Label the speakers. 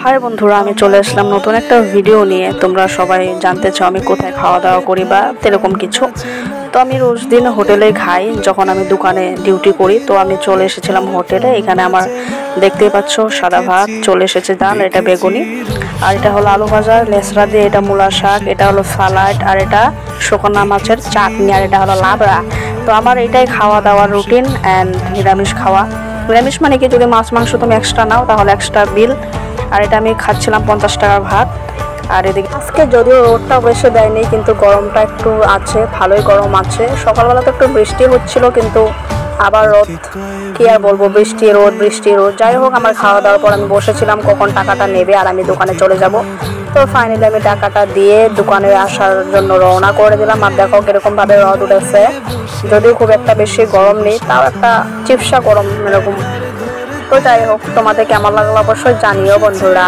Speaker 1: High বন্ধুরা, আমি চলে আসলাম নতুন একটা ভিডিও নিয়ে। তোমরা সবাই জানতে চাও আমি কোথায় খাওয়া দাওয়া করি বা এরকম কিছু। তো আমি রোজ দিন হোটেলে খাই যখন আমি দোকানে ডিউটি করি। তো আমি চলে এসেছিলাম হোটেলে। এখানে আমার দেখতেই পাচ্ছ সাদা ভাত চলে এসেছে, ডাল, এটা বেগুনি, আর এটা হলো আলু ভাজা লেসরা দিয়ে, এটা মূলা শাক, এটা হলো সালাড, আর এটা শুকনা মাছের চাটনি, আর এটা হলো লাবড়া। তো আমার এটাই খাওয়া দাওয়ার রুটিন অ্যান্ড নিরামিষ খাওয়া। নিরামিষ মানে কি, যদি মাছ মাংস তুমি এক্সট্রা নাও তাহলে এক্সট্রা বিল। আর এটা আমি খাচ্ছিলাম 50 টাকার ভাত। আর এদিকে আজকে যদিও রোদটা বেশি দেয়নি, কিন্তু গরমটা একটু আছে, ভালোই গরম আছে। সকালবেলা তো একটু বৃষ্টি হচ্ছিল, কিন্তু আবার রোদ, কি আর বলবো, বৃষ্টি রোদ বৃষ্টি রোদ। যাই হোক, আমার খাওয়া দাওয়ার পর আমি বসেছিলাম কখন টাকাটা নেবে আর আমি দোকানে চলে যাব। তো ফাইনালি আমি টাকাটা দিয়ে দোকানে আসার জন্য রওনা করে দিলাম। আর দেখো কিরকমভাবে রোদ উঠেছে, যদিও খুব একটা বেশি গরম নেই, তাও একটা চিপসা গরম এরকম। তো যাই হোক, তোমাদের কেমন লাগলো অবশ্যই জানিও বন্ধুরা।